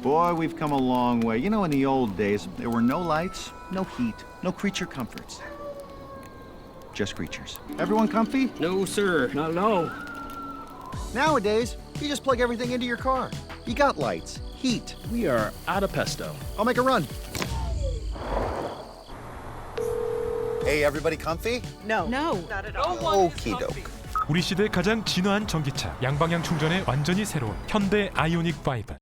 Boy, we've come a long way. You know, in the old days, there were no lights, no heat, no creature comforts. Just creatures. Everyone comfy? No, sir. Not at all. Nowadays, you just plug everything into your car. You got lights, heat. We are out of pesto. I'll make a run. Hey, everybody comfy? No. Okie doke. 우리 시대 가장 진화한 전기차, 양방향 충전에 완전히 새로운 현대 아이오닉 5.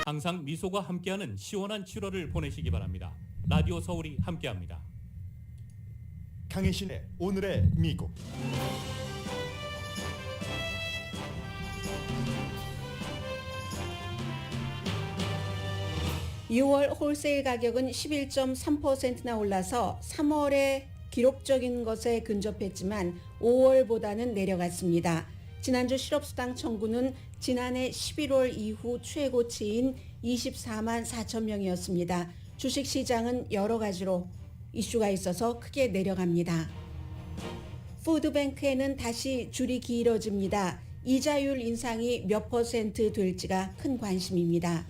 항상 미소가 함께하는 시원한 7월을 보내시기 바랍니다. 라디오 서울이 함께합니다. 강혜신의 오늘의 미국. (6월) 홀세일 가격은 11.3%나 올라서 3월에 기록적인 것에 근접했지만 5월보다는 내려갔습니다. 지난주 실업수당 청구는 지난해 11월 이후 최고치인 24만 4천 명이었습니다. 주식시장은 여러 가지로 이슈가 있어서 크게 내려갑니다. 푸드뱅크에는 다시 줄이 길어집니다. 이자율 인상이 몇 퍼센트 될지가 큰 관심입니다.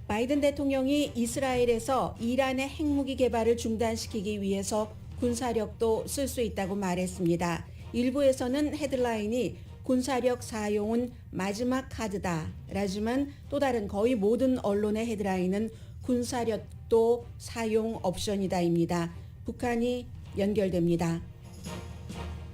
바이든 대통령이 이스라엘에서 이란의 핵무기 개발을 중단시키기 위해서 군사력도 쓸 수 있다고 말했습니다. 일부에서는 헤드라인이 군사력 사용은 마지막 카드다 라지만 또 다른 거의 모든 언론의 헤드라인은 군사력도 사용 옵션이다입니다. 북한이 연결됩니다.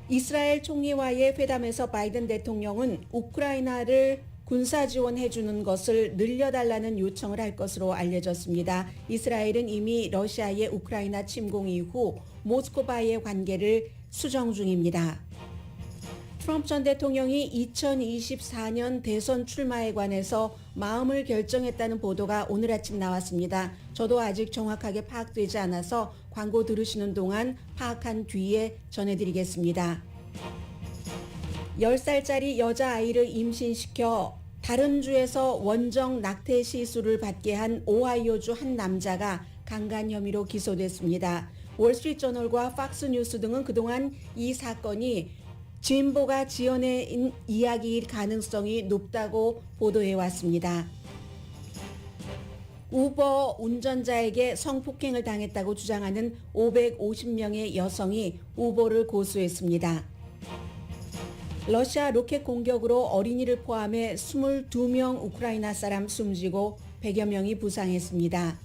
이스라엘 총리와의 회담에서 바이든 대통령은 우크라이나를 군사 지원해주는 것을 늘려달라는 요청을 할 것으로 알려졌습니다. 이스라엘은 이미 러시아의 우크라이나 침공 이후 모스크바의 관계를 수정 중입니다. 트럼프 전 대통령이 2024년 대선 출마에 관해서 마음을 결정했다는 보도가 오늘 아침 나왔습니다. 저도 아직 정확하게 파악되지 않아서 광고 들으시는 동안 파악한 뒤에 전해드리겠습니다. 10살짜리 여자아이를 임신시켜 다른 주에서 원정 낙태 시술을 받게 한 오하이오주 한 남자가 강간 혐의로 기소됐습니다. 월스트리트저널과 팍스뉴스 등은 그동안 이 사건이 진보가 지어낸 이야기일 가능성이 높다고 보도해왔습니다. 우버 운전자에게 성폭행을 당했다고 주장하는 550명의 여성이 우버를 고소했습니다. 러시아 로켓 공격으로 어린이를 포함해 22명 우크라이나 사람 숨지고 100여 명이 부상했습니다.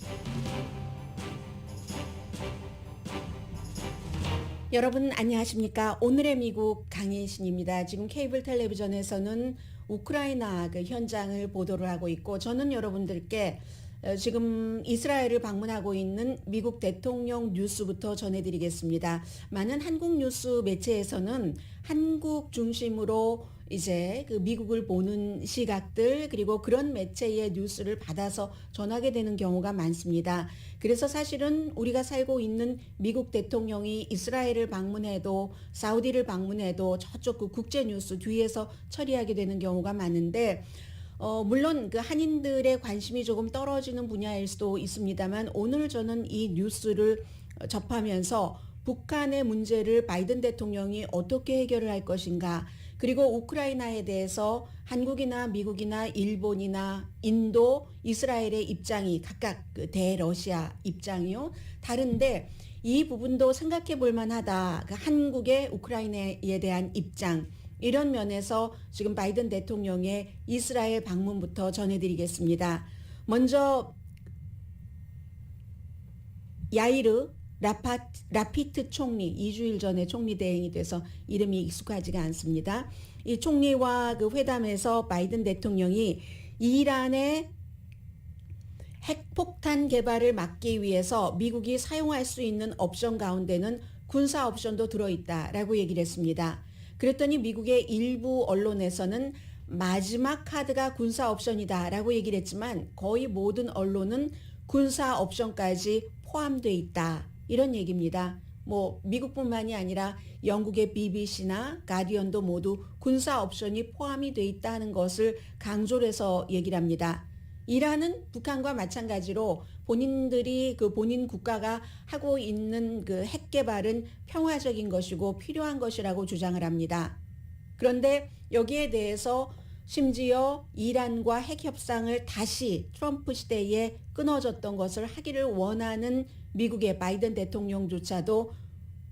여러분 안녕하십니까? 오늘의 미국 강혜신입니다. 지금 케이블 텔레비전에서는 우크라이나 그 현장을 보도를 하고 있고 저는 여러분들께 지금 이스라엘을 방문하고 있는 미국 대통령 뉴스부터 전해드리겠습니다. 많은 한국 뉴스 매체에서는 한국 중심으로 이제 그 미국을 보는 시각들 그리고 그런 매체의 뉴스를 받아서 전하게 되는 경우가 많습니다. 그래서 사실은 우리가 살고 있는 미국 대통령이 이스라엘을 방문해도 사우디를 방문해도 저쪽 그 국제 뉴스 뒤에서 처리하게 되는 경우가 많은데 물론 그 한인들의 관심이 조금 떨어지는 분야일 수도 있습니다만 오늘 저는 이 뉴스를 접하면서 북한의 문제를 바이든 대통령이 어떻게 해결을 할 것인가 그리고 우크라이나에 대해서 한국이나 미국이나 일본이나 인도, 이스라엘의 입장이 각각 그 대러시아 입장이요. 다른데 이 부분도 생각해 볼 만하다. 그 한국의 우크라이나에 대한 입장. 이런 면에서 지금 바이든 대통령의 이스라엘 방문부터 전해드리겠습니다. 먼저 야이르 라피트 총리 2주일 전에 총리 대행이 돼서 이름이 익숙하지가 않습니다. 이 총리와 그 회담에서 바이든 대통령이 이란의 핵폭탄 개발을 막기 위해서 미국이 사용할 수 있는 옵션 가운데는 군사 옵션도 들어있다라고 얘기를 했습니다. 그랬더니 미국의 일부 언론에서는 마지막 카드가 군사 옵션이다라고 얘기를 했지만 거의 모든 언론은 군사 옵션까지 포함되어 있다. 이런 얘기입니다. 뭐 미국뿐만이 아니라 영국의 BBC나 가디언도 모두 군사 옵션이 포함이 돼 있다는 것을 강조를 해서 얘기를 합니다. 이란은 북한과 마찬가지로 본인들이 그 본인 국가가 하고 있는 그 핵 개발은 평화적인 것이고 필요한 것이라고 주장을 합니다. 그런데 여기에 대해서 심지어 이란과 핵 협상을 다시 트럼프 시대에 끊어졌던 것을 하기를 원하는 미국의 바이든 대통령조차도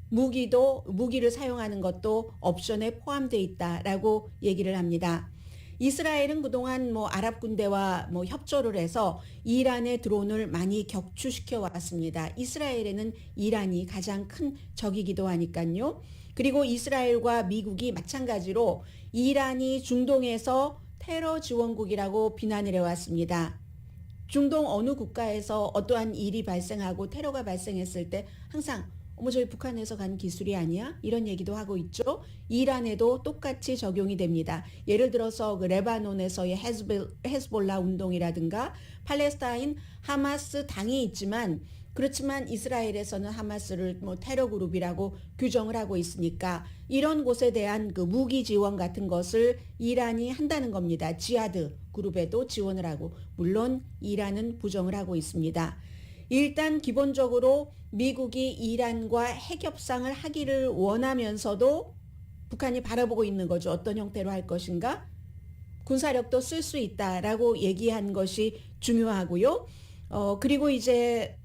무기를 사용하는 것도 옵션에 포함되어 있다라고 얘기를 합니다. 이스라엘은 그동안 아랍 군대와 협조를 해서 이란의 드론을 많이 격추시켜 왔습니다. 이스라엘에는 이란이 가장 큰 적이기도 하니까요. 그리고 이스라엘과 미국이 마찬가지로 이란이 중동에서 테러 지원국이라고 비난을 해왔습니다. 중동 어느 국가에서 어떠한 일이 발생하고 테러가 발생했을 때 항상 저희 북한에서 간 기술이 아니야? 이런 얘기도 하고 있죠. 이란에도 똑같이 적용이 됩니다. 예를 들어서 그 레바논에서의 헤즈볼라 운동이라든가 팔레스타인 하마스 당이 있지만 그렇지만 이스라엘에서는 하마스를 테러 그룹이라고 규정을 하고 있으니까 이런 곳에 대한 그 무기 지원 같은 것을 이란이 한다는 겁니다. 지하드 그룹에도 지원을 하고 물론 이란은 부정을 하고 있습니다. 일단 기본적으로 미국이 이란과 핵 협상을 하기를 원하면서도 북한이 바라보고 있는 거죠. 어떤 형태로 할 것인가? 군사력도 쓸 수 있다라고 얘기한 것이 중요하고요. 그리고 이제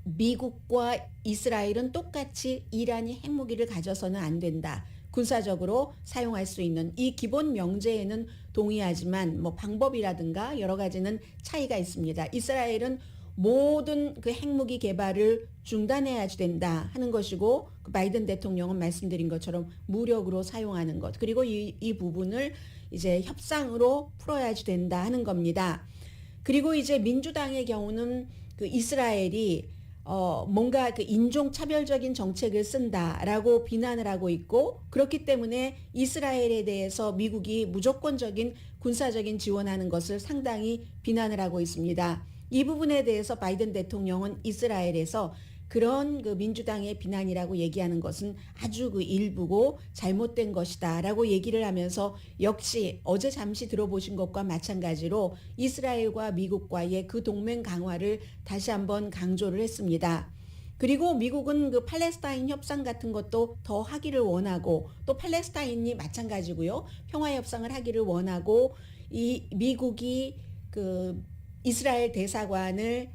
미국과 이스라엘은 똑같이 이란이 핵무기를 가져서는 안 된다. 군사적으로 사용할 수 있는 이 기본 명제에는 동의하지만 방법이라든가 여러 가지는 차이가 있습니다. 이스라엘은 모든 그 핵무기 개발을 중단해야 된다 하는 것이고 그 바이든 대통령은 말씀드린 것처럼 무력으로 사용하는 것 그리고 이 부분을 이제 협상으로 풀어야 된다 하는 겁니다. 그리고 이제 민주당의 경우는 그 이스라엘이 뭔가 그 인종차별적인 정책을 쓴다라고 비난을 하고 있고 그렇기 때문에 이스라엘에 대해서 미국이 무조건적인 군사적인 지원하는 것을 상당히 비난을 하고 있습니다. 이 부분에 대해서 바이든 대통령은 이스라엘에서 그런 그 민주당의 비난이라고 얘기하는 것은 아주 그 일부고 잘못된 것이다라고 얘기를 하면서 역시 어제 잠시 들어보신 것과 마찬가지로 이스라엘과 미국과의 그 동맹 강화를 다시 한번 강조를 했습니다. 그리고 미국은 그 팔레스타인 협상 같은 것도 더 하기를 원하고 또 팔레스타인이 마찬가지고요. 평화 협상을 하기를 원하고 이 미국이 그 이스라엘 대사관을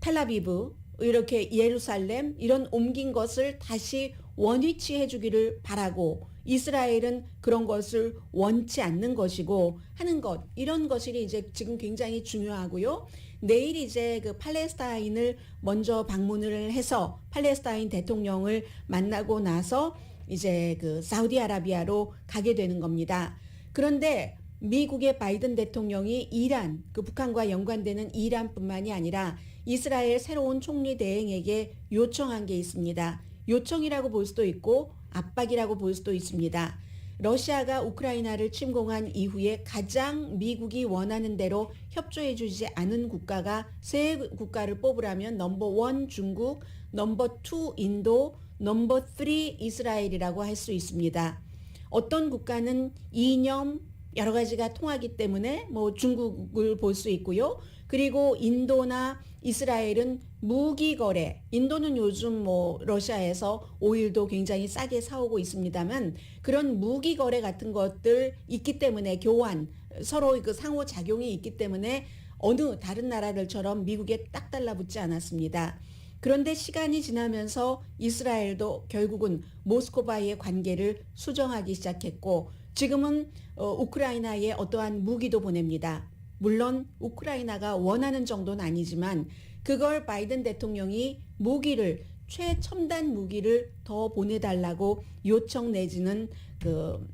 텔아비브 이렇게 예루살렘 이런 옮긴 것을 다시 원위치해 주기를 바라고 이스라엘은 그런 것을 원치 않는 것이고 하는 것 이런 것이 이제 지금 굉장히 중요하고요. 내일 이제 그 팔레스타인을 먼저 방문을 해서 팔레스타인 대통령을 만나고 나서 이제 그 사우디아라비아로 가게 되는 겁니다. 그런데 미국의 바이든 대통령이 이란, 그 북한과 연관되는 이란뿐만이 아니라 이스라엘 새로운 총리 대행에게 요청한 게 있습니다. 요청이라고 볼 수도 있고 압박이라고 볼 수도 있습니다. 러시아가 우크라이나를 침공한 이후에 가장 미국이 원하는 대로 협조해 주지 않은 국가가 세 국가를 뽑으라면 넘버 1 중국, 넘버 2 인도, 넘버 3 이스라엘이라고 할 수 있습니다. 어떤 국가는 이념 여러 가지가 통하기 때문에 중국을 볼 수 있고요. 그리고 인도나 이스라엘은 무기 거래. 인도는 요즘 러시아에서 오일도 굉장히 싸게 사오고 있습니다만 그런 무기 거래 같은 것들 있기 때문에 교환 서로 그 상호 작용이 있기 때문에 어느 다른 나라들처럼 미국에 딱 달라붙지 않았습니다. 그런데 시간이 지나면서 이스라엘도 결국은 모스크바의 관계를 수정하기 시작했고 지금은 우크라이나에 어떠한 무기도 보냅니다. 물론 우크라이나가 원하는 정도는 아니지만 그걸 바이든 대통령이 무기를 최첨단 무기를 더 보내달라고 요청 내지는 그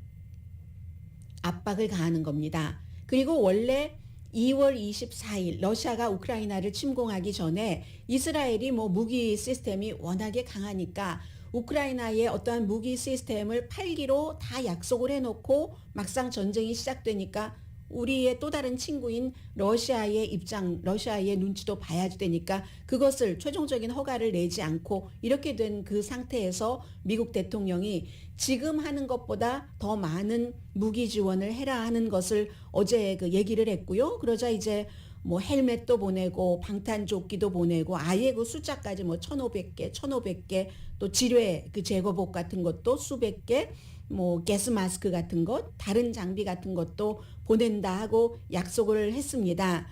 압박을 가하는 겁니다. 그리고 원래 2월 24일 러시아가 우크라이나를 침공하기 전에 이스라엘이 무기 시스템이 워낙에 강하니까 우크라이나의 어떠한 무기 시스템을 팔기로 다 약속을 해놓고 막상 전쟁이 시작되니까 우리의 또 다른 친구인 러시아의 입장, 러시아의 눈치도 봐야 되니까 그것을 최종적인 허가를 내지 않고 이렇게 된 그 상태에서 미국 대통령이 지금 하는 것보다 더 많은 무기 지원을 해라 하는 것을 어제 그 얘기를 했고요. 그러자 이제 뭐 헬멧도 보내고 방탄조끼도 보내고 아예 그 숫자까지 뭐 1,500개 또 지뢰 그 제거복 같은 것도 수백 개, 뭐 가스 마스크 같은 것, 다른 장비 같은 것도 보낸다 하고 약속을 했습니다.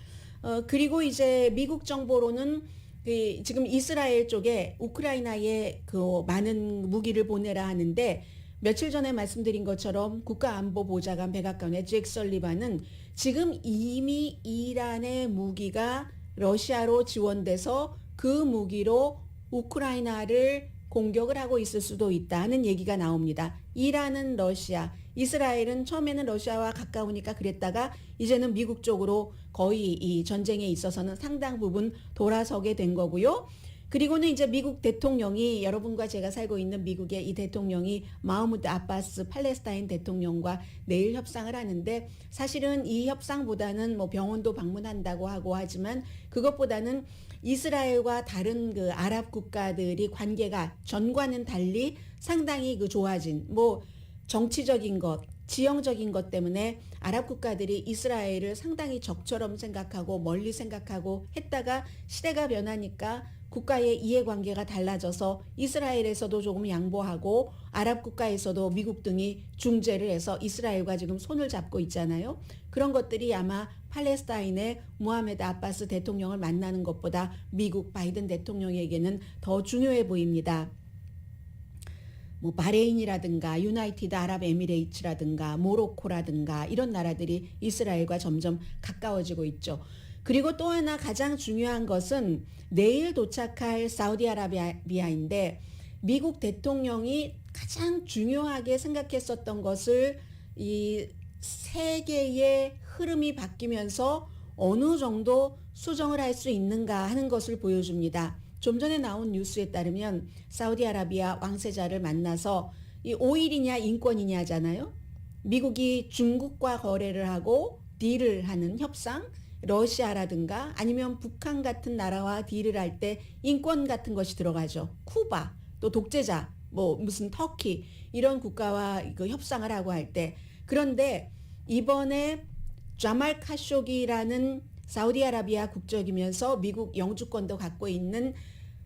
그리고 이제 미국 정보로는 그 지금 이스라엘 쪽에 우크라이나에 그 많은 무기를 보내라 하는데 며칠 전에 말씀드린 것처럼 국가안보보좌관 백악관의 잭 설리반은 지금 이미 이란의 무기가 러시아로 지원돼서 그 무기로 우크라이나를 공격을 하고 있을 수도 있다는 얘기가 나옵니다. 이란은 러시아, 이스라엘은 처음에는 러시아와 가까우니까 그랬다가 이제는 미국 쪽으로 거의 이 전쟁에 있어서는 상당 부분 돌아서게 된 거고요. 그리고는 이제 미국 대통령이 여러분과 제가 살고 있는 미국의 이 대통령이 마흐무드 아바스 팔레스타인 대통령과 내일 협상을 하는데 사실은 이 협상보다는 뭐 병원도 방문한다고 하고 하지만 그것보다는 이스라엘과 다른 그 아랍 국가들이 관계가 전과는 달리 상당히 그 좋아진 뭐 정치적인 것, 지형적인 것 때문에 아랍 국가들이 이스라엘을 상당히 적처럼 생각하고 멀리 생각하고 했다가 시대가 변하니까 국가의 이해관계가 달라져서 이스라엘에서도 조금 양보하고 아랍 국가에서도 미국 등이 중재를 해서 이스라엘과 지금 손을 잡고 있잖아요. 그런 것들이 아마 팔레스타인의 무하메드 아바스 대통령을 만나는 것보다 미국 바이든 대통령에게는 더 중요해 보입니다. 뭐 바레인이라든가 유나이티드 아랍 에미레이츠라든가 모로코라든가 이런 나라들이 이스라엘과 점점 가까워지고 있죠. 그리고 또 하나 가장 중요한 것은 내일 도착할 사우디아라비아인데 미국 대통령이 가장 중요하게 생각했었던 것을 이 세계의 흐름이 바뀌면서 어느 정도 수정을 할 수 있는가 하는 것을 보여줍니다. 좀 전에 나온 뉴스에 따르면 사우디아라비아 왕세자를 만나서 이 오일이냐 인권이냐잖아요. 미국이 중국과 거래를 하고 딜을 하는 협상, 러시아라든가 아니면 북한 같은 나라와 딜을 할 때 인권 같은 것이 들어가죠. 쿠바, 또 독재자, 뭐 무슨 터키 이런 국가와 그 협상을 하고 할 때 그런데 이번에 자말 카쇼기라는 사우디아라비아 국적이면서 미국 영주권도 갖고 있는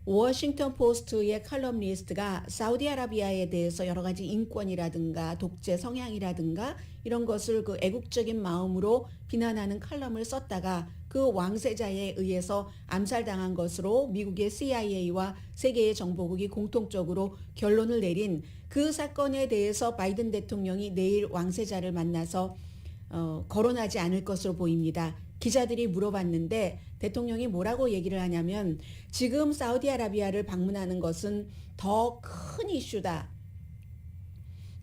워싱턴 포스트의 칼럼니스트가 사우디아라비아에 대해서 여러 가지 인권이라든가 독재 성향이라든가 이런 것을 그 애국적인 마음으로 비난하는 칼럼을 썼다가 그 왕세자에 의해서 암살당한 것으로 미국의 CIA와 세계의 정보국이 공통적으로 결론을 내린 그 사건에 대해서 바이든 대통령이 내일 왕세자를 만나서 거론하지 않을 것으로 보입니다. 기자들이 물어봤는데 대통령이 뭐라고 얘기를 하냐면 지금 사우디아라비아를 방문하는 것은 더 큰 이슈다.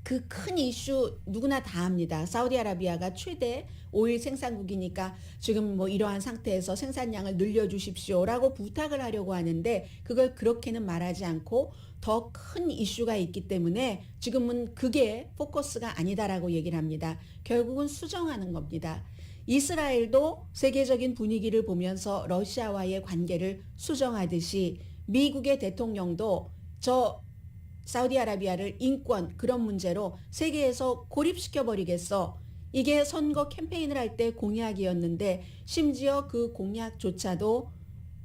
그 큰 이슈 누구나 다 압니다. 사우디아라비아가 최대 오일 생산국이니까 지금 뭐 이러한 상태에서 생산량을 늘려주십시오라고 부탁을 하려고 하는데 그걸 그렇게는 말하지 않고 더 큰 이슈가 있기 때문에 지금은 그게 포커스가 아니다라고 얘기를 합니다. 결국은 수정하는 겁니다. 이스라엘도 세계적인 분위기를 보면서 러시아와의 관계를 수정하듯이 미국의 대통령도 저 사우디아라비아를 인권 그런 문제로 세계에서 고립시켜버리겠어. 이게 선거 캠페인을 할 때 공약이었는데 심지어 그 공약조차도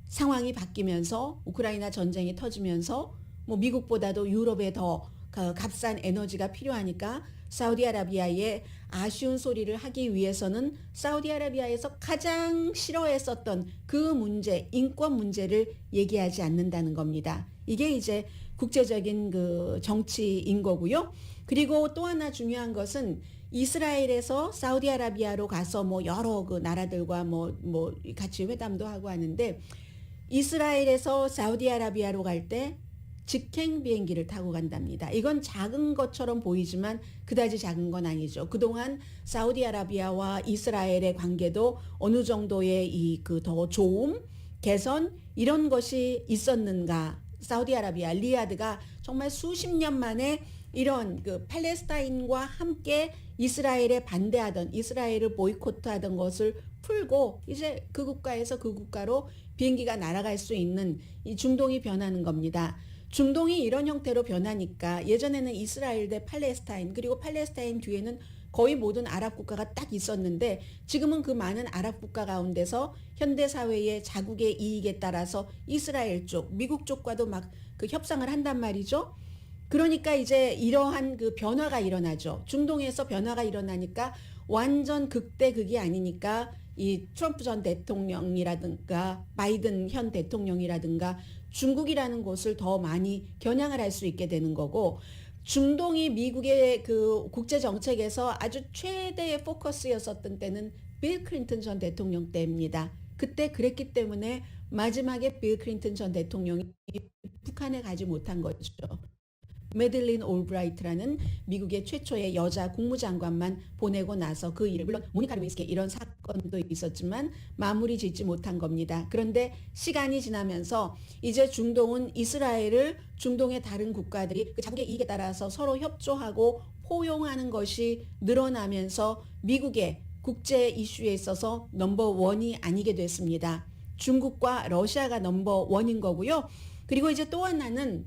상황이 바뀌면서 우크라이나 전쟁이 터지면서 뭐 미국보다도 유럽에 더 값싼 에너지가 필요하니까 사우디아라비아에 아쉬운 소리를 하기 위해서는 사우디아라비아에서 가장 싫어했었던 그 문제, 인권 문제를 얘기하지 않는다는 겁니다. 이게 이제 국제적인 그 정치인 거고요. 그리고 또 하나 중요한 것은 이스라엘에서 사우디아라비아로 가서 뭐 여러 그 나라들과 뭐 같이 회담도 하고 하는데 이스라엘에서 사우디아라비아로 갈 때 직행 비행기를 타고 간답니다. 이건 작은 것처럼 보이지만 그다지 작은 건 아니죠. 그동안 사우디아라비아와 이스라엘의 관계도 어느 정도의 이 그 더 좋음, 개선 이런 것이 있었는가? 사우디아라비아 리야드가 정말 수십 년 만에 이런 그 팔레스타인과 함께 이스라엘에 반대하던 이스라엘을 보이콧하던 것을 풀고 이제 그 국가에서 그 국가로 비행기가 날아갈 수 있는 이 중동이 변하는 겁니다. 중동이 이런 형태로 변하니까 예전에는 이스라엘 대 팔레스타인 그리고 팔레스타인 뒤에는 거의 모든 아랍 국가가 딱 있었는데 지금은 그 많은 아랍 국가 가운데서 현대 사회의 자국의 이익에 따라서 이스라엘 쪽, 미국 쪽과도 막 그 협상을 한단 말이죠. 그러니까 이제 이러한 그 변화가 일어나죠. 중동에서 변화가 일어나니까 완전 극대극이 아니니까 이 트럼프 전 대통령이라든가 바이든 현 대통령이라든가 중국이라는 곳을 더 많이 겨냥을 할 수 있게 되는 거고 중동이 미국의 그 국제 정책에서 아주 최대의 포커스였었던 때는 빌 클린턴 전 대통령 때입니다. 그때 그랬기 때문에 마지막에 빌 클린턴 전 대통령이 북한에 가지 못한 거죠. 메들린 올브라이트라는 미국의 최초의 여자 국무장관만 보내고 나서 그 일을 물론 모니카 루이스키 이런 사건도 있었지만 마무리 짓지 못한 겁니다. 그런데 시간이 지나면서 이제 중동은 이스라엘을 중동의 다른 국가들이 그 자국의 이익에 따라서 서로 협조하고 포용하는 것이 늘어나면서 미국의 국제 이슈에 있어서 넘버원이 아니게 됐습니다. 중국과 러시아가 넘버원인 거고요. 그리고 이제 또 하나는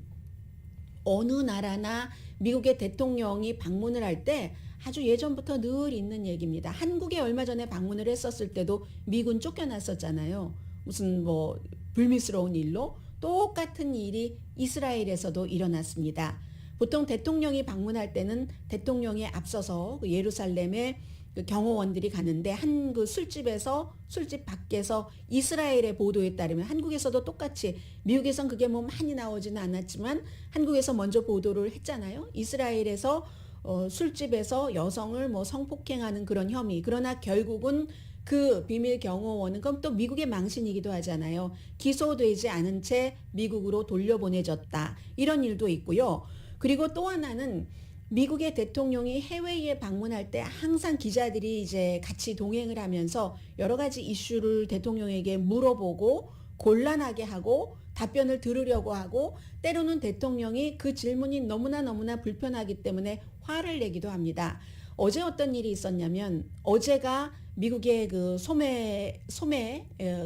어느 나라나 미국의 대통령이 방문을 할 때 아주 예전부터 늘 있는 얘기입니다. 한국에 얼마 전에 방문을 했었을 때도 미군 쫓겨났었잖아요. 무슨 뭐 불미스러운 일로 똑같은 일이 이스라엘에서도 일어났습니다. 보통 대통령이 방문할 때는 대통령에 앞서서 그 예루살렘에 그 경호원들이 가는데 한 그 술집 밖에서 이스라엘의 보도에 따르면 한국에서도 똑같이 미국에선 그게 뭐 많이 나오지는 않았지만 한국에서 먼저 보도를 했잖아요. 이스라엘에서 술집에서 여성을 뭐 성폭행하는 그런 혐의. 그러나 결국은 그 비밀 경호원은 그럼 또 미국의 망신이기도 하잖아요. 기소되지 않은 채 미국으로 돌려보내졌다. 이런 일도 있고요. 그리고 또 하나는 미국의 대통령이 해외에 방문할 때 항상 기자들이 이제 같이 동행을 하면서 여러 가지 이슈를 대통령에게 물어보고 곤란하게 하고 답변을 들으려고 하고 때로는 대통령이 그 질문이 너무나 불편하기 때문에 화를 내기도 합니다. 어제 어떤 일이 있었냐면 어제가 미국의 그 소매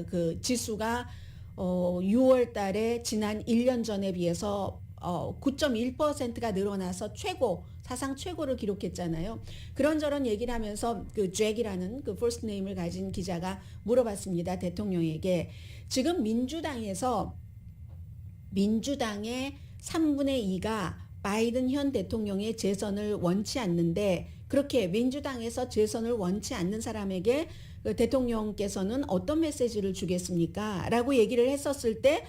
그 지수가 6월 달에 지난 1년 전에 비해서 9.1%가 늘어나서 사상 최고를 기록했잖아요. 그런저런 얘기를 하면서 그 잭이라는 그 퍼스트 네임을 가진 기자가 물어봤습니다. 대통령에게. 지금 민주당의 3분의 2가 바이든 현 대통령의 재선을 원치 않는데 그렇게 민주당에서 재선을 원치 않는 사람에게 그 대통령께서는 어떤 메시지를 주겠습니까? 라고 얘기를 했었을 때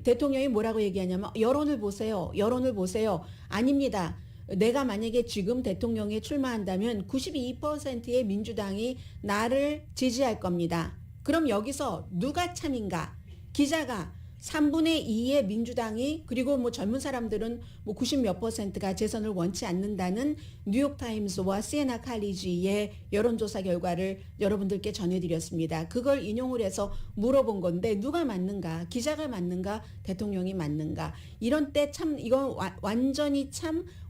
대통령이 뭐라고 얘기하냐면 여론을 보세요. 아닙니다. 내가 만약에 지금 대통령에 출마한다면 92%의 민주당이 나를 지지할 겁니다. 그럼 여기서 누가 참인가? 기자가 3분의 2의 민주당이 그리고 뭐 젊은 사람들은 뭐 90몇 %가 재선을 원치 않는다는 뉴욕타임스와 시에나 칼리지의 여론조사 결과를 여러분들께 전해드렸습니다. 그걸 인용을 해서 물어본 건데 누가 맞는가? 기자가 맞는가? 대통령이 맞는가? 이런 때 참 이건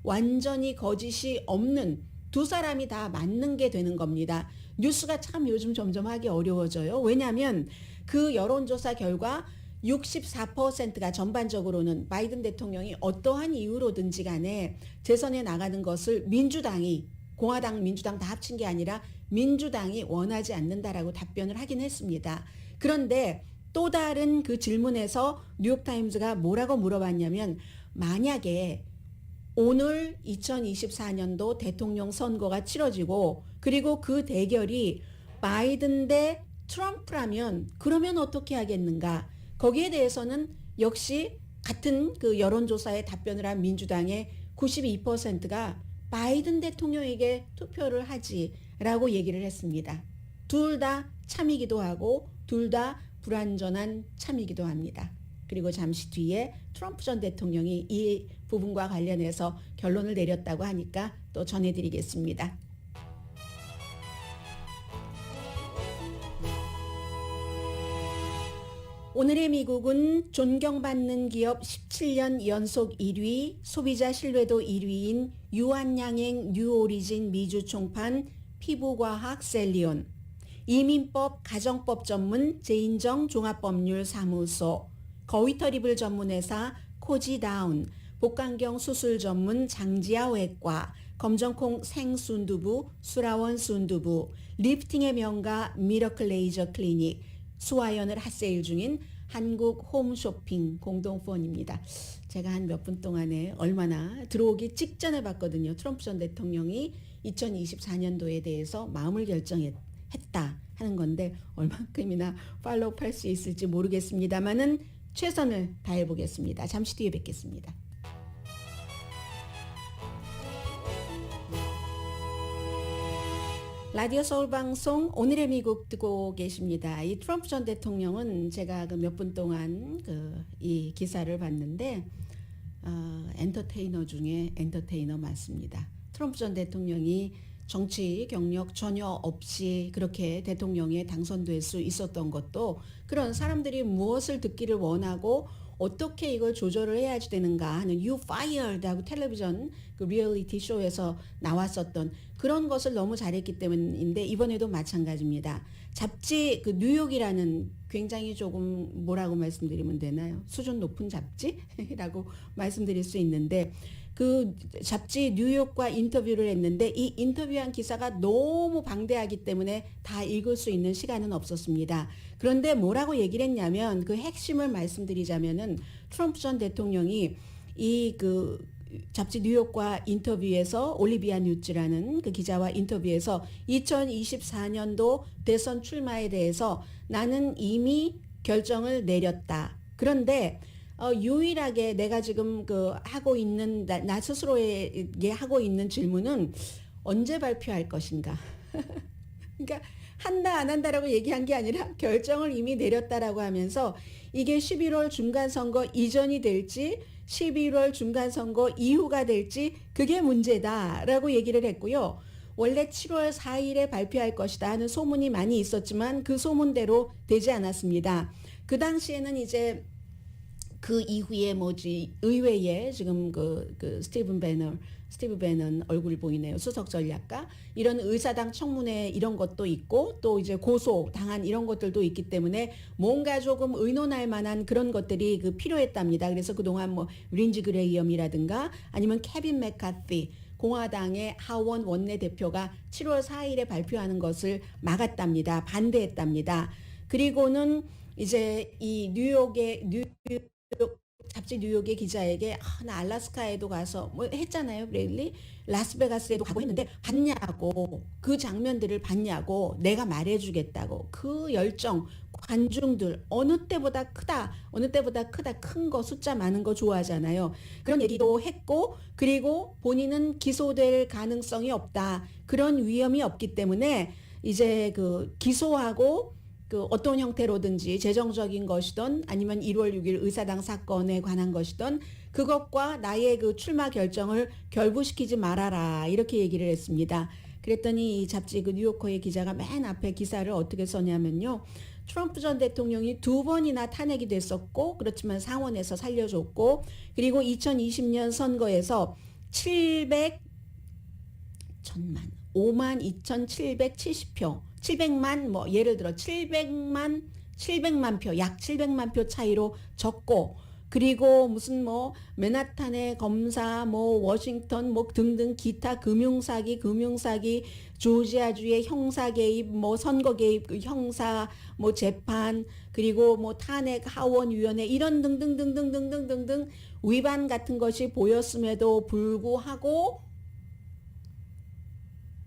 완전히 거짓이 없는 두 사람이 다 맞는 게 되는 겁니다. 뉴스가 참 요즘 점점 하기 어려워져요. 왜냐하면 그 여론조사 결과 64%가 전반적으로는 바이든 대통령이 어떠한 이유로든지 간에 재선에 나가는 것을 민주당이 공화당, 민주당 다 합친 게 아니라 민주당이 원하지 않는다라고 답변을 하긴 했습니다. 그런데 또 다른 그 질문에서 뉴욕타임즈가 뭐라고 물어봤냐면 만약에 오늘 2024년도 대통령 선거가 치러지고 그리고 그 대결이 바이든 대 트럼프라면 그러면 어떻게 하겠는가? 거기에 대해서는 역시 같은 그 여론조사에 답변을 한 민주당의 92%가 바이든 대통령에게 투표를 하지라고 얘기를 했습니다. 둘 다 참이기도 하고 둘 다 불완전한 참이기도 합니다. 그리고 잠시 뒤에 트럼프 전 대통령이 이 부분과 관련해서 결론을 내렸다고 하니까 또 전해드리겠습니다. 오늘의 미국은 존경받는 기업 17년 연속 1위, 소비자 신뢰도 1위인 유한양행 뉴오리진 미주 총판 피부과학 셀리온, 이민법 가정법 전문 제인정 종합법률 사무소, 거위털이불 전문회사 코지다운, 복강경 수술 전문 장지아 외과, 검정콩 생순두부 수라원 순두부, 리프팅의 명가 미러클 레이저 클리닉, 수화연을 핫세일 중인 한국 홈쇼핑 공동폰입니다. 제가 한 몇 분 동안에 얼마나 들어오기 직전에 봤거든요. 트럼프 전 대통령이 2024년도에 대해서 마음을 결정했다 하는 건데 얼만큼이나 팔로우 할 수 있을지 모르겠습니다만은 최선을 다해 보겠습니다. 잠시 뒤에 뵙겠습니다. 라디오 서울 방송 오늘의 미국 듣고 계십니다. 이 트럼프 전 대통령은 제가 그 몇 분 동안 이 기사를 봤는데 엔터테이너 중에 엔터테이너 맞습니다. 트럼프 전 대통령이 정치 경력 전혀 없이 그렇게 대통령에 당선될 수 있었던 것도 그런 사람들이 무엇을 듣기를 원하고 어떻게 이걸 조절을 해야지 되는가 하는 You Fired 하고 텔레비전 그 리얼리티 쇼에서 나왔었던 그런 것을 너무 잘했기 때문인데 이번에도 마찬가지입니다. 잡지 그 뉴욕이라는 굉장히 조금 뭐라고 말씀드리면 되나요? 수준 높은 잡지라고 말씀드릴 수 있는데 그 잡지 뉴욕과 인터뷰를 했는데 이 인터뷰한 기사가 너무 방대하기 때문에 다 읽을 수 있는 시간은 없었습니다. 그런데 뭐라고 얘기를 했냐면 그 핵심을 말씀드리자면은 트럼프 전 대통령이 이 그 잡지 뉴욕과 인터뷰에서 올리비아 뉴즈라는 그 기자와 인터뷰에서 2024년도 대선 출마에 대해서 나는 이미 결정을 내렸다. 그런데 유일하게 내가 지금 그 하고 있는 나 스스로에게 하고 있는 질문은 언제 발표할 것인가. 그러니까 한다 안 한다라고 얘기한 게 아니라 결정을 이미 내렸다라고 하면서 이게 11월 중간선거 이전이 될지 11월 중간선거 이후가 될지 그게 문제다라고 얘기를 했고요. 원래 7월 4일에 발표할 것이다 하는 소문이 많이 있었지만 그 소문대로 되지 않았습니다. 그 당시에는 이제 그 이후에 의회에 지금 스티브 배넌 얼굴이 보이네요. 수석 전략가. 이런 의사당 청문회 이런 것도 있고 또 이제 고소 당한 이런 것들도 있기 때문에 뭔가 조금 의논할 만한 그런 것들이 필요했답니다. 그래서 그동안 린지 그레이엄이라든가 아니면 케빈 맥카티 공화당의 하원 원내대표가 7월 4일에 발표하는 것을 막았답니다. 반대했답니다. 그리고는 이제 이 잡지 뉴욕의 기자에게 나 알래스카에도 가서 했잖아요. 브레일리 라스베가스에도 가고 했는데 봤냐고 그 장면들을 봤냐고 내가 말해주겠다고 그 열정 관중들 어느 때보다 크다 큰 거 숫자 많은 거 좋아하잖아요. 그런 얘기도 했고 그리고 본인은 기소될 가능성이 없다. 그런 위험이 없기 때문에 이제 기소하고 어떤 형태로든지 재정적인 것이든 아니면 1월 6일 의사당 사건에 관한 것이든 그것과 나의 출마 결정을 결부시키지 말아라 이렇게 얘기를 했습니다. 그랬더니 이 잡지 뉴요커의 기자가 맨 앞에 기사를 어떻게 썼냐면요. 트럼프 전 대통령이 2번이나 탄핵이 됐었고 그렇지만 상원에서 살려줬고 그리고 2020년 선거에서 52,770표 700만 예를 들어 700만 표 약 700만 표 차이로 졌고 그리고 무슨 맨하탄의 검사 워싱턴 등등 기타 금융사기 조지아주의 형사 개입 선거 개입 형사 재판 그리고 탄핵 하원위원회 이런 등등등등등등등등 위반 같은 것이 보였음에도 불구하고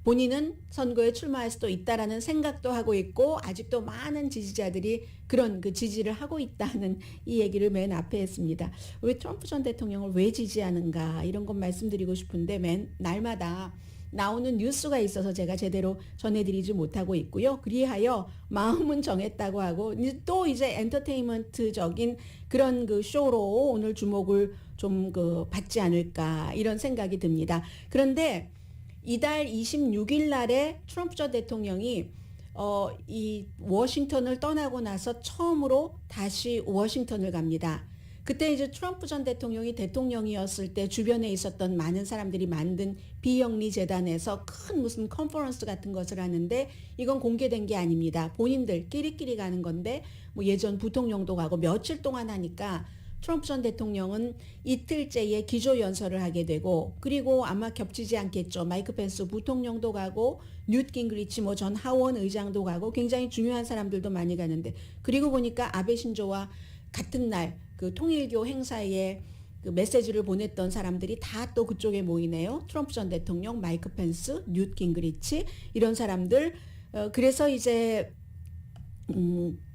본인은 선거에 출마할 수도 있다라는 생각도 하고 있고 아직도 많은 지지자들이 그런 지지를 하고 있다는 이 얘기를 맨 앞에 했습니다. 왜 트럼프 전 대통령을 왜 지지하는가 이런 것 말씀드리고 싶은데 날마다 나오는 뉴스가 있어서 제가 제대로 전해드리지 못하고 있고요. 그리하여 마음은 정했다고 하고 또 이제 엔터테인먼트적인 그런 쇼로 오늘 주목을 좀 받지 않을까 이런 생각이 듭니다. 그런데 이달 26일 날에 트럼프 전 대통령이 이 워싱턴을 떠나고 나서 처음으로 다시 워싱턴을 갑니다. 그때 이제 트럼프 전 대통령이 대통령이었을 때 주변에 있었던 많은 사람들이 만든 비영리 재단에서 큰 무슨 컨퍼런스 같은 것을 하는데 이건 공개된 게 아닙니다. 본인들 끼리끼리 가는 건데 뭐 예전 부통령도 가고 며칠 동안 하니까 트럼프 전 대통령은 이틀째에 기조연설을 하게 되고 그리고 아마 겹치지 않겠죠. 마이크 펜스 부통령도 가고 뉴트 깅그리치 뭐 전 하원 의장도 가고 굉장히 중요한 사람들도 많이 가는데 그리고 보니까 아베 신조와 같은 날 그 통일교 행사에 그 메시지를 보냈던 사람들이 다 또 그쪽에 모이네요. 트럼프 전 대통령, 마이크 펜스, 뉴트 깅그리치 이런 사람들. 그래서 이제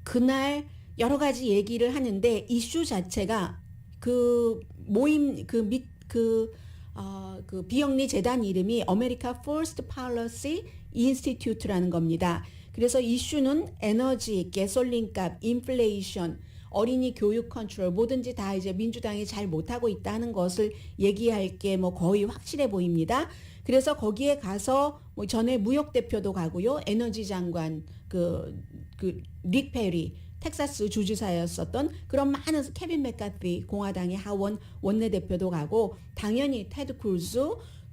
그날 여러 가지 얘기를 하는데 이슈 자체가 그 모임 그 비영리 재단 이름이 America First Policy Institute라는 겁니다. 그래서 이슈는 에너지, 가솔린값, 인플레이션, 어린이 교육 컨트롤 뭐든지 다 이제 민주당이 잘 못하고 있다는 것을 얘기할 게 뭐 거의 확실해 보입니다. 그래서 거기에 가서 뭐 전에 무역 대표도 가고요. 에너지 장관 릭 페리 텍사스 주지사였었던 그런 많은 케빈 맥카티 공화당의 하원 원내대표도 가고 당연히 테드 크루즈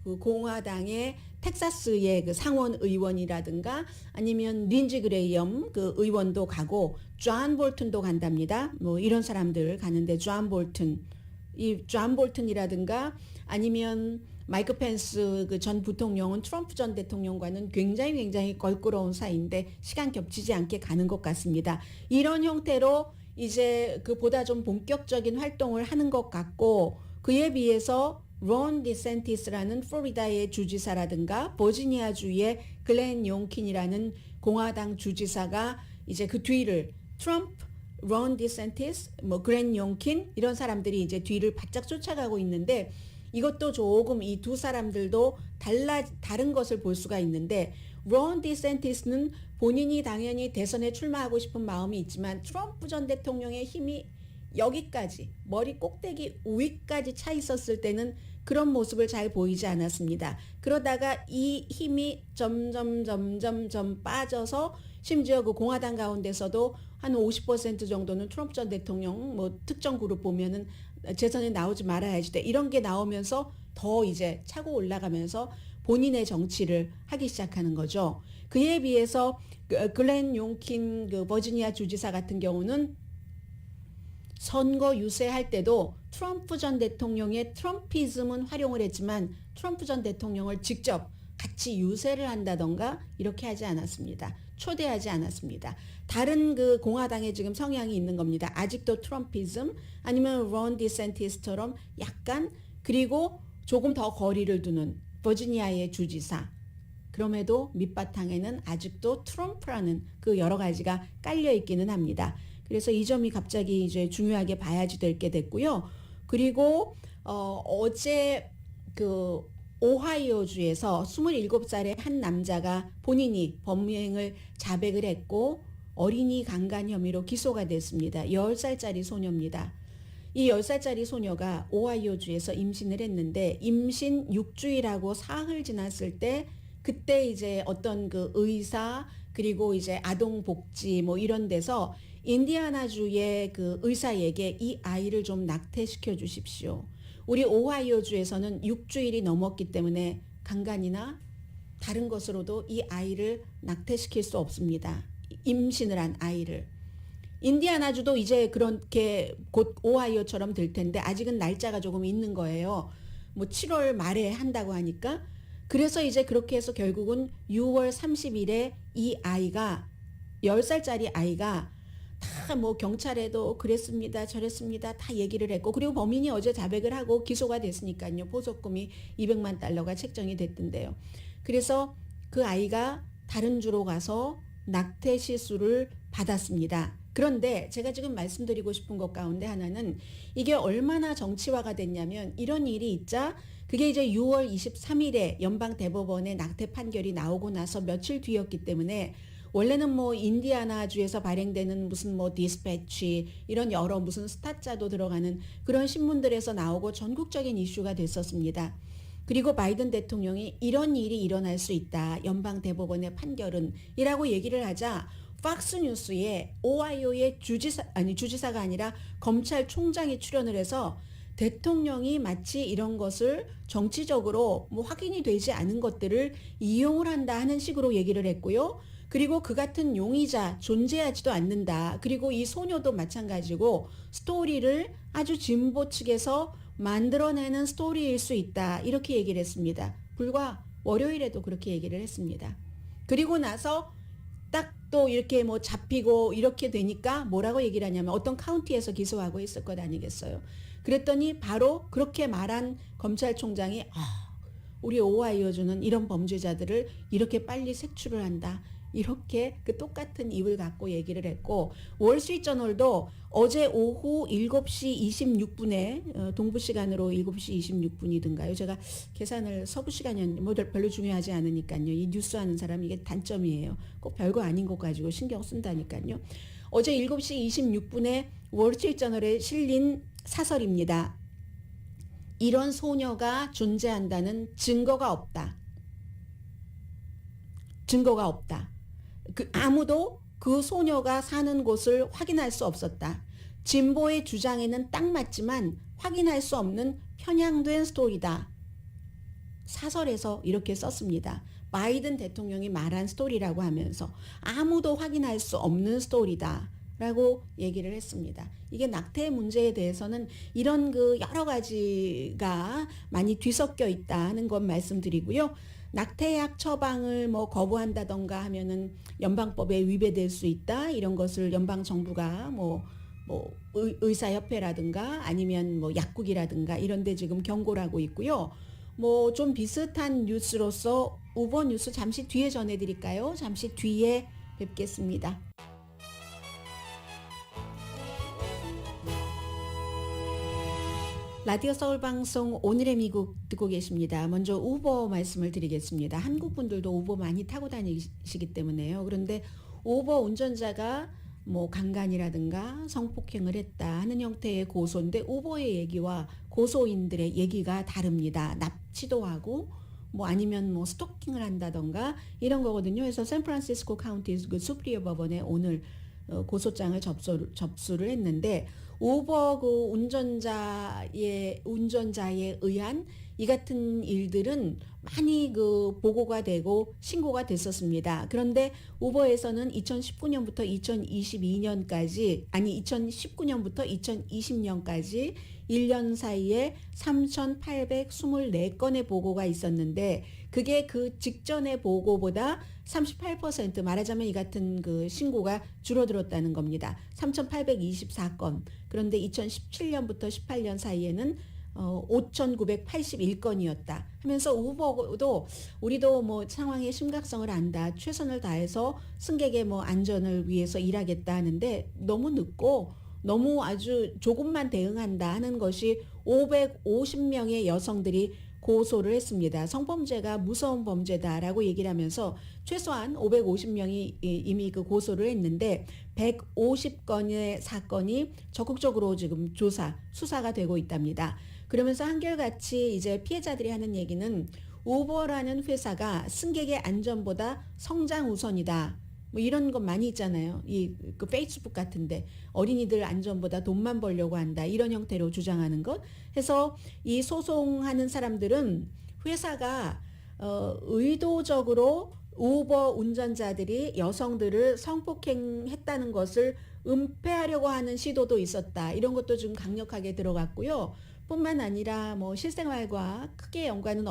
그 공화당의 텍사스의 그 상원 의원이라든가 아니면 린지 그레이엄 그 의원도 가고 존 볼튼도 간답니다. 뭐 이런 사람들 가는데 존 볼튼이라든가 아니면 마이크 펜스 그 전 부통령은 트럼프 전 대통령과는 굉장히 껄끄러운 사이인데 시간 겹치지 않게 가는 것 같습니다. 이런 형태로 이제 그 보다 좀 본격적인 활동을 하는 것 같고 그에 비해서 론 디센티스라는 플로리다의 주지사라든가 버지니아주의 글렌 용킨이라는 공화당 주지사가 이제 그 뒤를 트럼프, 론 디센티스, 뭐 글렌 용킨 이런 사람들이 이제 뒤를 바짝 쫓아가고 있는데 이것도 조금 이 두 사람들도 다른 것을 볼 수가 있는데 론 디센티스는 본인이 당연히 대선에 출마하고 싶은 마음이 있지만 트럼프 전 대통령의 힘이 여기까지 머리 꼭대기 위까지 차 있었을 때는 그런 모습을 잘 보이지 않았습니다. 그러다가 이 힘이 점점 빠져서 심지어 그 공화당 가운데서도 한 50% 정도는 트럼프 전 대통령 뭐 특정 그룹 보면은 재선에 나오지 말아야지 돼. 이런 게 나오면서 더 이제 차고 올라가면서 본인의 정치를 하기 시작하는 거죠. 그에 비해서 글렌 용킨 그 버지니아 주지사 같은 경우는 선거 유세할 때도 트럼프 전 대통령의 트럼피즘은 활용을 했지만 트럼프 전 대통령을 직접 같이 유세를 한다던가 이렇게 하지 않았습니다. 초대하지 않았습니다. 다른 그 공화당에 지금 성향이 있는 겁니다. 아직도 트럼피즘 아니면 론 디센티스처럼 약간 그리고 조금 더 거리를 두는 버지니아의 주지사. 그럼에도 밑바탕에는 아직도 트럼프라는 그 여러 가지가 깔려 있기는 합니다. 그래서 이 점이 갑자기 이제 중요하게 봐야지 될 게 됐고요. 그리고 어제 그 오하이오주에서 27살의 한 남자가 본인이 범행을 자백을 했고 어린이 강간 혐의로 기소가 됐습니다. 10살짜리 소녀입니다. 이 10살짜리 소녀가 오하이오주에서 임신을 했는데 임신 6주일하고 사흘 지났을 때 그때 이제 어떤 그 의사 그리고 이제 아동복지 뭐 이런 데서 인디아나주의 그 의사에게 이 아이를 좀 낙태시켜 주십시오. 우리 오하이오주에서는 6주일이 넘었기 때문에 강간이나 다른 것으로도 이 아이를 낙태시킬 수 없습니다. 임신을 한 아이를. 인디아나주도 이제 그렇게 곧 오하이오처럼 될 텐데 아직은 날짜가 조금 있는 거예요. 뭐 7월 말에 한다고 하니까. 그래서 이제 그렇게 해서 결국은 6월 30일에 이 아이가 10살짜리 아이가 다 뭐 경찰에도 그랬습니다 저랬습니다 다 얘기를 했고 그리고 범인이 어제 자백을 하고 기소가 됐으니까요. 보석금이 200만 달러가 책정이 됐던데요. 그래서 그 아이가 다른 주로 가서 낙태 시술을 받았습니다. 그런데 제가 지금 말씀드리고 싶은 것 가운데 하나는 이게 얼마나 정치화가 됐냐면 이런 일이 있자 그게 이제 6월 23일에 연방대법원의 낙태 판결이 나오고 나서 며칠 뒤였기 때문에 원래는 뭐 인디아나주에서 발행되는 무슨 뭐 디스패치 이런 여러 무슨 스타자도 들어가는 그런 신문들에서 나오고 전국적인 이슈가 됐었습니다. 그리고 바이든 대통령이 이런 일이 일어날 수 있다. 연방대법원의 판결은 이라고 얘기를 하자 팍스뉴스에 오하이오의 주지사가 아니라 검찰총장이 출연을 해서 대통령이 마치 이런 것을 정치적으로 뭐 확인이 되지 않은 것들을 이용을 한다 하는 식으로 얘기를 했고요. 그리고 그 같은 용의자 존재하지도 않는다. 그리고 이 소녀도 마찬가지고 스토리를 아주 진보 측에서 만들어내는 스토리일 수 있다. 이렇게 얘기를 했습니다. 불과 월요일에도 그렇게 얘기를 했습니다. 그리고 나서 딱 또 이렇게 뭐 잡히고 이렇게 되니까 뭐라고 얘기를 하냐면 어떤 카운티에서 기소하고 있을 것 아니겠어요. 그랬더니 바로 그렇게 말한 검찰총장이 우리 오하이오주는 이런 범죄자들을 이렇게 빨리 색출을 한다. 이렇게 그 똑같은 입을 갖고 얘기를 했고 월스트리트저널도 어제 오후 7시 26분에 동부 시간으로 7시 26분이든가요. 제가 계산을 서부 시간이었는데 뭐 별로 중요하지 않으니까요. 이 뉴스 하는 사람 이게 단점이에요. 꼭 별거 아닌 것 가지고 신경 쓴다니까요. 어제 7시 26분에 월스트리트저널에 실린 사설입니다. 이런 소녀가 존재한다는 증거가 없다. 증거가 없다. 아무도 그 소녀가 사는 곳을 확인할 수 없었다. 진보의 주장에는 딱 맞지만 확인할 수 없는 편향된 스토리다. 사설에서 이렇게 썼습니다. 바이든 대통령이 말한 스토리라고 하면서 아무도 확인할 수 없는 스토리다. 라고 얘기를 했습니다. 이게 낙태 문제에 대해서는 이런 그 여러 가지가 많이 뒤섞여 있다 하는 건 말씀드리고요. 낙태약 처방을 뭐 거부한다던가 하면은 연방법에 위배될 수 있다. 이런 것을 연방 정부가 뭐 의사협회라든가 아니면 뭐 약국이라든가 이런 데 지금 경고를 하고 있고요. 뭐 좀 비슷한 뉴스로서 우버 뉴스 잠시 뒤에 전해 드릴까요? 잠시 뒤에 뵙겠습니다. 라디오 서울 방송 오늘의 미국 듣고 계십니다. 먼저 우버 말씀을 드리겠습니다. 한국 분들도 우버 많이 타고 다니시기 때문에요. 그런데 우버 운전자가 뭐 강간이라든가 성폭행을 했다 하는 형태의 고소인데 우버의 얘기와 고소인들의 얘기가 다릅니다. 납치도 하고 뭐 아니면 뭐 스토킹을 한다던가 이런 거거든요. 그래서 샌프란시스코 카운티 그 수프리어 법원에 오늘 고소장을 접수를 했는데 우버 그 운전자에 의한 이 같은 일들은 많이 그 보고가 되고 신고가 됐었습니다. 그런데 우버에서는 2019년부터 2019년부터 2020년까지 1년 사이에 3,824건의 보고가 있었는데 그게 그 직전의 보고보다 38% 말하자면 이 같은 그 신고가 줄어들었다는 겁니다. 3,824건. 그런데 2017년부터 18년 사이에는 5,981건이었다 하면서 우버도 우리도 뭐 상황의 심각성을 안다. 최선을 다해서 승객의 뭐 안전을 위해서 일하겠다 하는데 너무 늦고 너무 아주 조금만 대응한다 하는 것이 550명의 여성들이 고소를 했습니다. 성범죄가 무서운 범죄다라고 얘기를 하면서 최소한 550명이 이미 그 고소를 했는데 150건의 사건이 적극적으로 지금 수사가 되고 있답니다. 그러면서 한결같이 이제 피해자들이 하는 얘기는 우버라는 회사가 승객의 안전보다 성장 우선이다. 뭐 이런 것 많이 있잖아요. 그 페이스북 같은데 어린이들 안전보다 돈만 벌려고 한다. 이런 형태로 주장하는 것. 해서 이 소송하는 사람들은 회사가 의도적으로 우버 운전자들이 여성들을 성폭행했다는 것을 은폐하려고 하는 시도도 있었다. 이런 것도 좀 강력하게 들어갔고요. 뿐만 아니라 뭐 실생활과 크게 연관은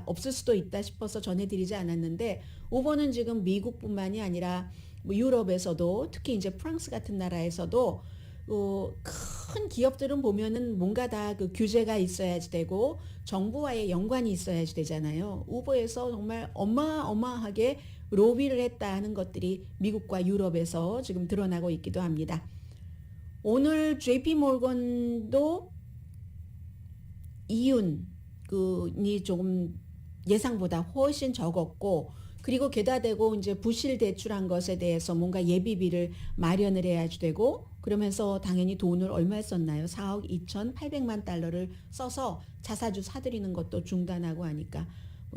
없을 수도 있다 싶어서 전해드리지 않았는데 우버는 지금 미국뿐만이 아니라 뭐 유럽에서도 특히 이제 프랑스 같은 나라에서도 큰 기업들은 보면은 뭔가 다 그 규제가 있어야지 되고 정부와의 연관이 있어야지 되잖아요. 우버에서 정말 어마어마하게 로비를 했다 하는 것들이 미국과 유럽에서 지금 드러나고 있기도 합니다. 오늘 JP 모건도 이윤이 조금 예상보다 훨씬 적었고 그리고 게다 대고 이제 부실 대출한 것에 대해서 뭔가 예비비를 마련을 해야지 되고 그러면서 당연히 돈을 얼마 썼나요? 4억 2,800만 달러를 써서 자사주 사들이는 것도 중단하고 하니까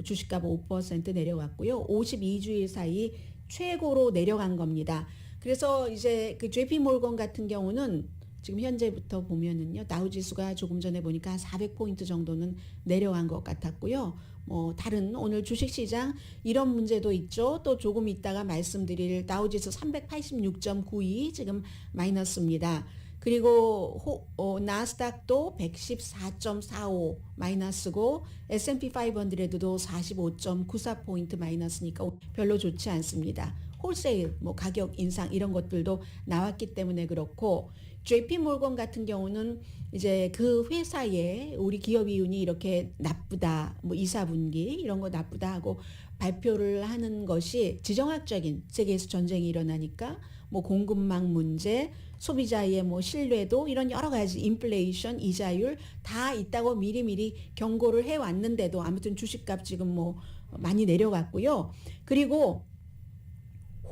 주식값 5% 내려갔고요. 52주일 사이 최고로 내려간 겁니다. 그래서 이제 그 JP 몰건 같은 경우는 지금 현재부터 보면은요, 다우지수가 조금 전에 보니까 한 400포인트 정도는 내려간 것 같았고요. 뭐 다른 오늘 주식시장 이런 문제도 있죠. 또 조금 있다가 말씀드릴 다우지수 386.92 지금 마이너스입니다. 그리고 나스닥도 114.45 마이너스고 S&P 500도 45.94포인트 마이너스니까 별로 좋지 않습니다. 홀세일 뭐 가격 인상 이런 것들도 나왔기 때문에 그렇고, JP 몰건 같은 경우는 이제 그 회사의 우리 기업 이윤이 이렇게 나쁘다, 뭐 2, 4분기 이런 거 나쁘다 하고 발표를 하는 것이 지정학적인, 세계에서 전쟁이 일어나니까 뭐 공급망 문제, 소비자의 뭐 신뢰도 이런 여러 가지 인플레이션, 이자율 다 있다고 미리미리 경고를 해 왔는데도 아무튼 주식값 지금 뭐 많이 내려갔고요. 그리고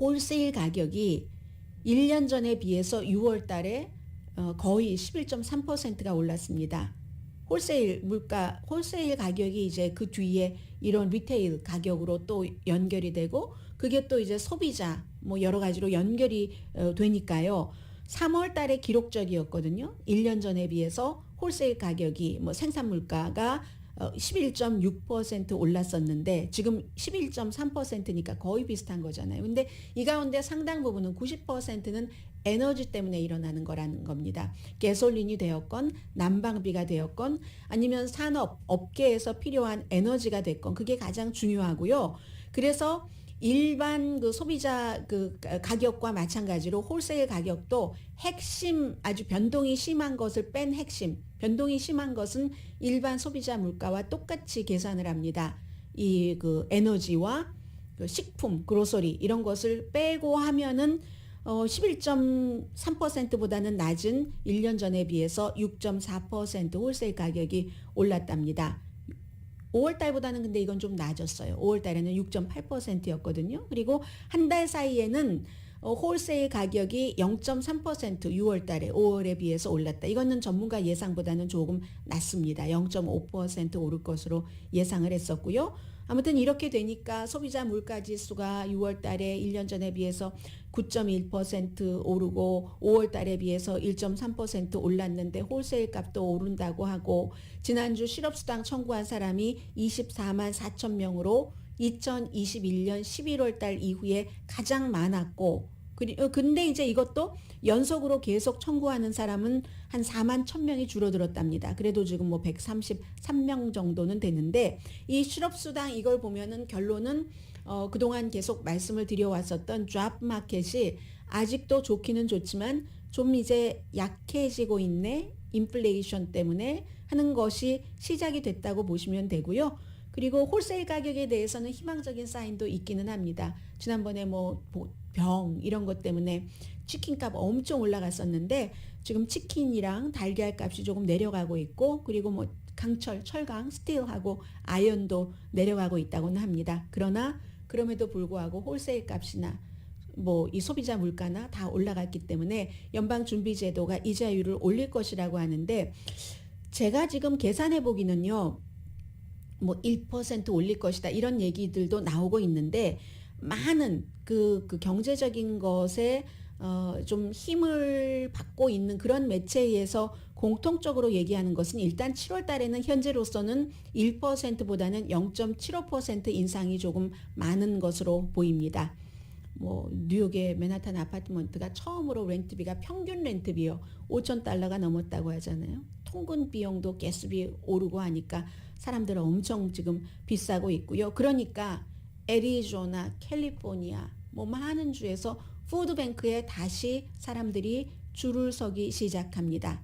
홀세일 가격이 1년 전에 비해서 6월 달에 거의 11.3%가 올랐습니다. 홀세일 물가, 홀세일 가격이 이제 그 뒤에 이런 리테일 가격으로 또 연결이 되고, 그게 또 이제 소비자 뭐 여러 가지로 연결이 되니까요. 3월 달에 기록적이었거든요. 1년 전에 비해서 홀세일 가격이 뭐 생산 물가가 11.6% 올랐었는데 지금 11.3%니까 거의 비슷한 거잖아요. 근데 이 가운데 상당 부분은 90%는 에너지 때문에 일어나는 거라는 겁니다. 가솔린이 되었건 난방비가 되었건 아니면 산업 업계에서 필요한 에너지가 됐건 그게 가장 중요하고요. 그래서 일반 그 소비자 그 가격과 마찬가지로 홀세일 가격도 핵심, 아주 변동이 심한 것을 뺀 핵심, 변동이 심한 것은 일반 소비자 물가와 똑같이 계산을 합니다. 이 그 에너지와 그 식품, 그로서리 이런 것을 빼고 하면은 11.3%보다는 낮은 1년 전에 비해서 6.4% 홀세일 가격이 올랐답니다. 5월 달보다는 근데 이건 좀 낮았어요. 5월 달에는 6.8%였거든요. 그리고 한 달 사이에는 홀세일 가격이 0.3% 6월 달에 5월에 비해서 올랐다. 이거는 전문가 예상보다는 조금 낮습니다. 0.5% 오를 것으로 예상을 했었고요. 아무튼 이렇게 되니까 소비자 물가 지수가 6월 달에 1년 전에 비해서 9.1% 오르고 5월 달에 비해서 1.3% 올랐는데 홀세일 값도 오른다고 하고, 지난주 실업수당 청구한 사람이 24만 4천 명으로 2021년 11월 달 이후에 가장 많았고, 근데 이제 이것도 연속으로 계속 청구하는 사람은 한 4만 1,000명이 줄어들었답니다. 그래도 지금 뭐 133명 정도는 되는데, 이 실업수당 이걸 보면은 결론은 그동안 계속 말씀을 드려왔었던 잡 마켓이 아직도 좋기는 좋지만 좀 이제 약해지고 있네, 인플레이션 때문에 하는 것이 시작이 됐다고 보시면 되고요. 그리고 홀세일 가격에 대해서는 희망적인 사인도 있기는 합니다. 지난번에 뭐 병 이런 것 때문에 치킨값 엄청 올라갔었는데 지금 치킨이랑 달걀 값이 조금 내려가고 있고, 그리고 뭐 강철, 철강, 스틸하고 아연도 내려가고 있다고는 합니다. 그러나 그럼에도 불구하고 홀세일 값이나 뭐 이 소비자 물가나 다 올라갔기 때문에 연방준비제도가 이자율을 올릴 것이라고 하는데, 제가 지금 계산해 보기는요, 뭐 1% 올릴 것이다 이런 얘기들도 나오고 있는데, 많은 그 경제적인 것에 좀 힘을 받고 있는 그런 매체에서 공통적으로 얘기하는 것은 일단 7월 달에는 현재로서는 1%보다는 0.75% 인상이 조금 많은 것으로 보입니다. 뭐 뉴욕의 맨하탄 아파트먼트가 처음으로 렌트비가 평균 렌트비요 5,000달러가 넘었다고 하잖아요. 통근 비용도 가스비 오르고 하니까 사람들은 엄청 지금 비싸고 있고요. 그러니까 애리조나, 캘리포니아 뭐 많은 주에서 푸드뱅크에 다시 사람들이 줄을 서기 시작합니다.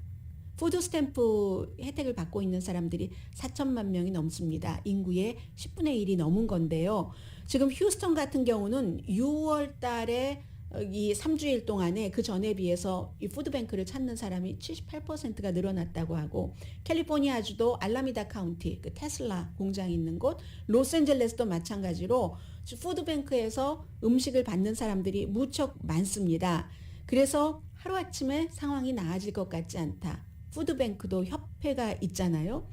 푸드 스탬프 혜택을 받고 있는 사람들이 4천만 명이 넘습니다. 인구의 10분의 1이 넘은 건데요. 지금 휴스턴 같은 경우는 6월 달에 이 3주일 동안에 그 전에 비해서 이 푸드뱅크를 찾는 사람이 78%가 늘어났다고 하고, 캘리포니아주도 알라미다 카운티, 그 테슬라 공장이 있는 곳, 로스앤젤레스도 마찬가지로 푸드뱅크에서 음식을 받는 사람들이 무척 많습니다. 그래서 하루아침에 상황이 나아질 것 같지 않다. 푸드뱅크도 협회가 있잖아요.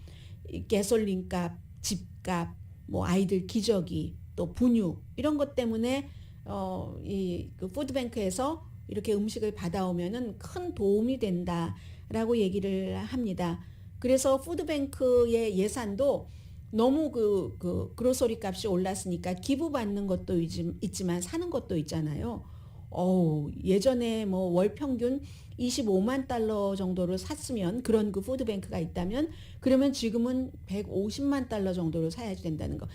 가솔린값, 집값, 뭐 아이들 기저귀, 또 분유 이런 것 때문에 그 푸드뱅크에서 이렇게 음식을 받아오면은 큰 도움이 된다라고 얘기를 합니다. 그래서 푸드뱅크의 예산도 너무 그로서리 값이 올랐으니까 기부받는 것도 있지만 사는 것도 있잖아요. 예전에 뭐 월 평균 25만 달러 정도를 샀으면 그런 그 푸드뱅크가 있다면 그러면 지금은 150만 달러 정도를 사야 된다는 거.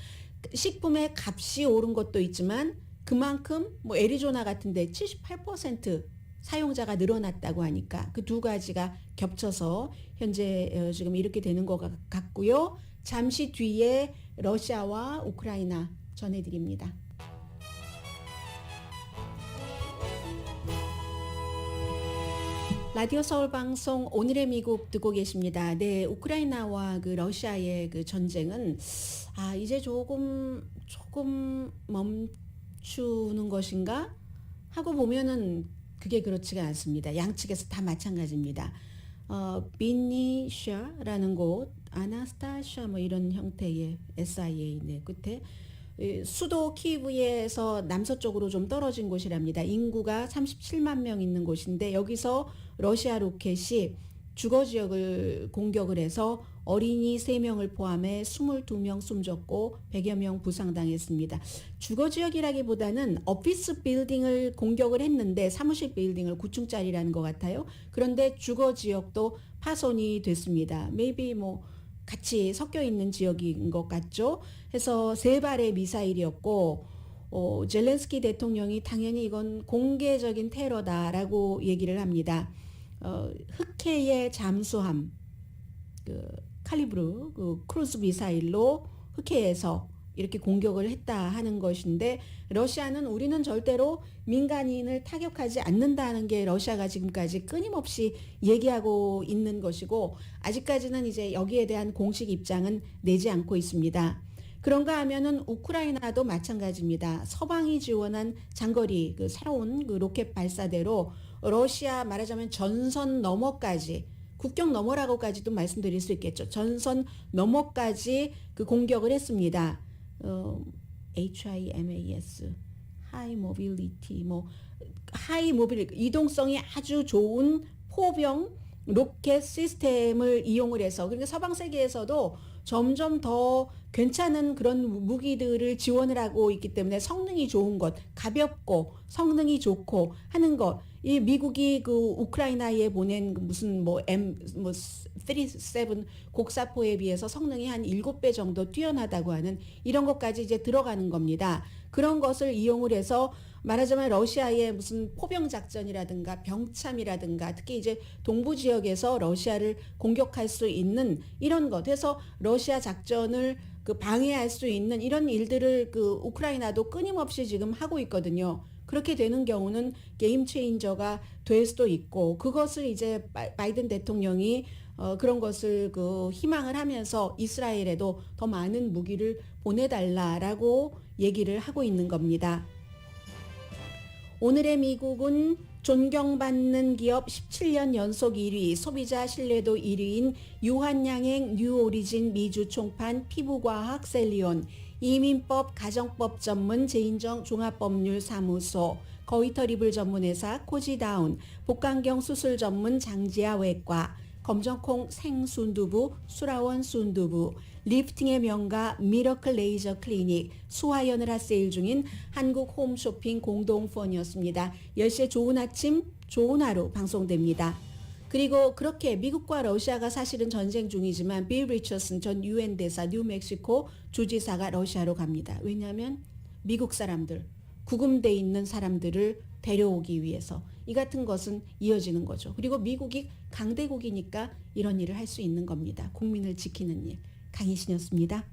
식품의 값이 오른 것도 있지만 그만큼 뭐 애리조나 같은데 78% 사용자가 늘어났다고 하니까 그 두 가지가 겹쳐서 현재 지금 이렇게 되는 것 같고요. 잠시 뒤에 러시아와 우크라이나 전해드립니다. 라디오 서울 방송 오늘의 미국 듣고 계십니다. 네, 우크라이나와 그 러시아의 그 전쟁은 이제 조금 멈추는 것인가 하고 보면은 그게 그렇지가 않습니다. 양측에서 다 마찬가지입니다. 비니샤라는 곳, 아나스타샤 뭐 이런 형태의 SIA 네, 끝에 수도 키이브에서 남서쪽으로 좀 떨어진 곳이랍니다. 인구가 37만 명 있는 곳인데 여기서 러시아 로켓이 주거 지역을 공격을 해서 어린이 3명을 포함해 22명 숨졌고 100여 명 부상당했습니다. 주거 지역이라기보다는 오피스 빌딩을 공격을 했는데 사무실 빌딩을 9층짜리라는 것 같아요. 그런데 주거 지역도 파손이 됐습니다. maybe 뭐 같이 섞여 있는 지역인 것 같죠. 해서 3발의 미사일이었고 젤렌스키 대통령이 당연히 이건 공개적인 테러다라고 얘기를 합니다. 흑해의 잠수함 칼리브르 크루즈 미사일로 흑해에서 이렇게 공격을 했다 하는 것인데 러시아는 우리는 절대로 민간인을 타격하지 않는다는 게 러시아가 지금까지 끊임없이 얘기하고 있는 것이고 아직까지는 이제 여기에 대한 공식 입장은 내지 않고 있습니다. 그런가 하면은 우크라이나도 마찬가지입니다. 서방이 지원한 장거리 새로운 로켓 발사대로 러시아 말하자면 전선 너머까지 국경 너머라고까지도 말씀드릴 수 있겠죠. 전선 너머까지 공격을 했습니다. HIMAS, High Mobility, High Mobility, 이동성이 아주 좋은 포병 로켓 시스템을 이용을 해서 그러니까 서방 세계에서도 점점 더 괜찮은 그런 무기들을 지원을 하고 있기 때문에 성능이 좋은 것, 가볍고 성능이 좋고 하는 것. 이 미국이 우크라이나에 보낸 무슨 M37 곡사포에 비해서 성능이 한 7배 정도 뛰어나다고 하는 이런 것까지 이제 들어가는 겁니다. 그런 것을 이용을 해서 말하자면 러시아의 무슨 포병 작전이라든가 병참이라든가 특히 이제 동부 지역에서 러시아를 공격할 수 있는 이런 것 해서 러시아 작전을 방해할 수 있는 이런 일들을 우크라이나도 끊임없이 지금 하고 있거든요. 그렇게 되는 경우는 게임 체인저가 될 수도 있고 그것을 이제 바이든 대통령이 그런 것을 희망을 하면서 이스라엘에도 더 많은 무기를 보내달라라고 얘기를 하고 있는 겁니다. 오늘의 미국은 존경받는 기업 17년 연속 1위, 소비자 신뢰도 1위인 유한양행 뉴오리진 미주 총판 피부과학 셀리온, 이민법 가정법 전문 제인정 종합법률사무소, 거위털이불 전문회사 코지다운, 복강경 수술 전문 장지아 외과, 검정콩 생순두부 수라원 순두부, 리프팅의 명가 미러클 레이저 클리닉, 수화연을 핫세일 중인 한국 홈쇼핑 공동후원이었습니다. 10시에 좋은 아침, 좋은 하루 방송됩니다. 그리고 그렇게 미국과 러시아가 사실은 전쟁 중이지만 빌 리처슨 전 UN 대사 뉴멕시코 주지사가 러시아로 갑니다. 왜냐하면 미국 사람들, 구금돼 있는 사람들을 데려오기 위해서 이 같은 것은 이어지는 거죠. 그리고 미국이 강대국이니까 이런 일을 할 수 있는 겁니다. 국민을 지키는 일. 강희신이었습니다.